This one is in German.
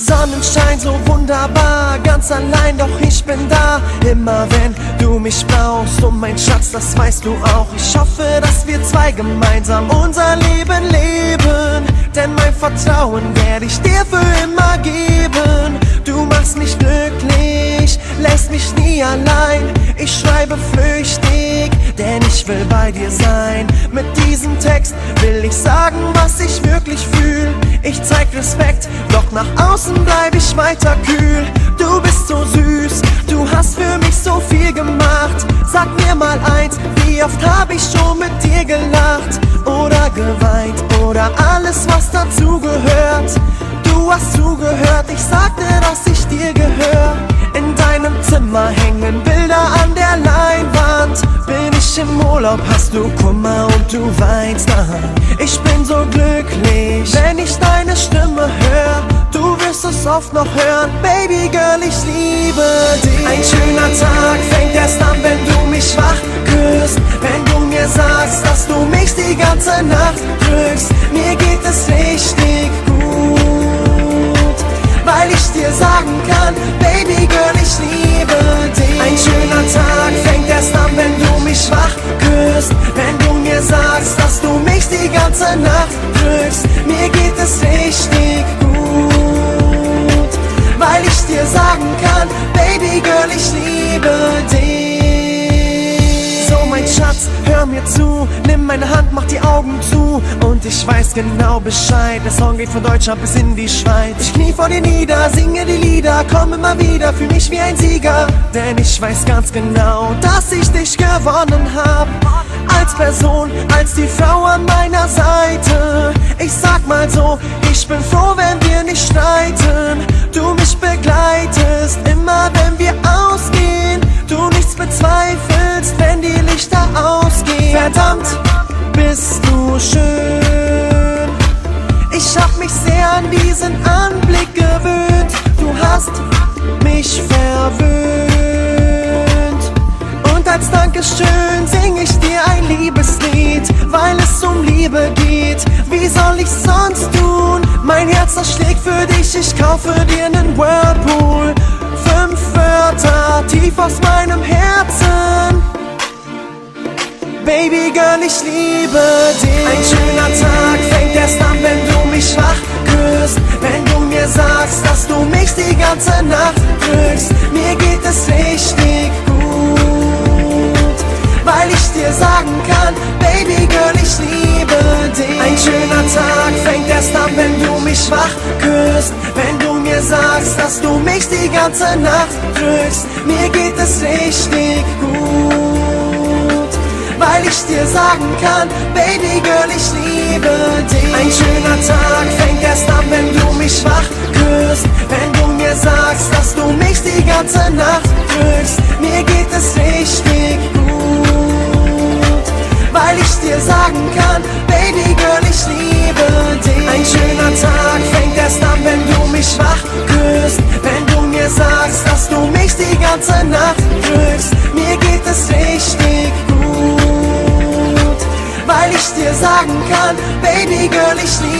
Sonnenschein so wunderbar, ganz allein, doch ich bin da. Immer wenn du mich brauchst, und mein Schatz, das weißt du auch. Ich hoffe, dass wir zwei gemeinsam unser Leben leben, denn mein Vertrauen werde ich dir für immer geben. Du machst mich glücklich, lässt mich nie allein. Ich schreibe flüchtig, denn ich will bei dir sein. Mit diesem Text will ich sagen, was ich wirklich fühl. Ich zeig Respekt, doch nach außen bleib ich weiter kühl. Du bist so süß, du hast für mich so viel gemacht. Sag mir mal eins, wie oft hab ich schon mit dir gelacht oder geweint oder alles, was dazu gehört. Du hast zugehört, ich sagte, dass ich dir gehör. In deinem Zimmer hängen Bilder an der Leinwand. Bin ich im Urlaub, hast du Kummer und du weinst. Ich bin so glücklich, wenn ich deine Stimme hör. Du wirst es oft noch hören, Baby Girl, ich liebe dich. Ein schöner Tag fängt erst an, wenn du mich wach küsst. Wenn du mir sagst, dass du mich die ganze Nacht drückst. Mir geht es richtig gut, weil ich dir sagen kann, Baby Girl, ich liebe dich. Ein schöner Tag fängt erst an, wenn du mich wach küsst. Wenn du mir sagst, dass du mich die ganze Nacht drückst. Mir geht es richtig gut, weil ich dir sagen kann, Baby Girl, ich liebe dich. So mein Schatz, hör mir zu, nimm meine Hand, mach die Augen zu. Und ich weiß genau Bescheid, der Song geht von Deutschland bis in die Schweiz. Ich knie vor dir nieder, singe die Lieder, komm immer wieder, fühl mich wie ein Sieger. Denn ich weiß ganz genau, dass ich dich gewonnen hab. Als Person, als die Frau an meiner Seite. Ich sag mal so, ich bin froh, wenn wir nicht streiten. Du mich begleitest, immer wenn wir ausgehen. Du nichts bezweifelst, wenn die Lichter ausgehen. Verdammt, bist du schön. Ich hab mich sehr an diesen Anblick gewöhnt. Du hast mich verwöhnt. Und als Dankeschön sing ich dir ein Liebeslied, weil es um Liebe geht. Wie soll ich sonst tun? Mein Herz, das schlägt für dich, ich kaufe dir nen Whirlpool. 5 Wörter tief aus meinem Herzen. Baby Girl, ich liebe dich. Ein schöner Tag fängt erst an, wenn du mich wach küsst. Wenn du mir sagst, dass du mich die ganze Nacht drückst. Mir geht es richtig gut, weil ich dir sagen kann, Baby Girl, ich liebe dich. Ein schöner Tag fängt erst an, wenn du mich wach küsst. Wenn du mir sagst, dass du mich die ganze Nacht drückst. Mir geht es richtig gut, weil ich dir sagen kann, Baby Girl, ich liebe dich. Ein schöner Tag fängt erst an, wenn du mich wach küsst. Wenn du mir sagst, dass du mich die ganze Nacht drückst. Mir geht es richtig gut, weil ich dir sagen kann, Baby Girl, ich liebe dich. Ein schöner Tag fängt erst an, wenn du mich wach küsst. Wenn du mir sagst, dass du mich die ganze Nacht drückst. Mir geht es richtig gut, weil ich dir sagen kann, Baby Girl, ich liebe dich.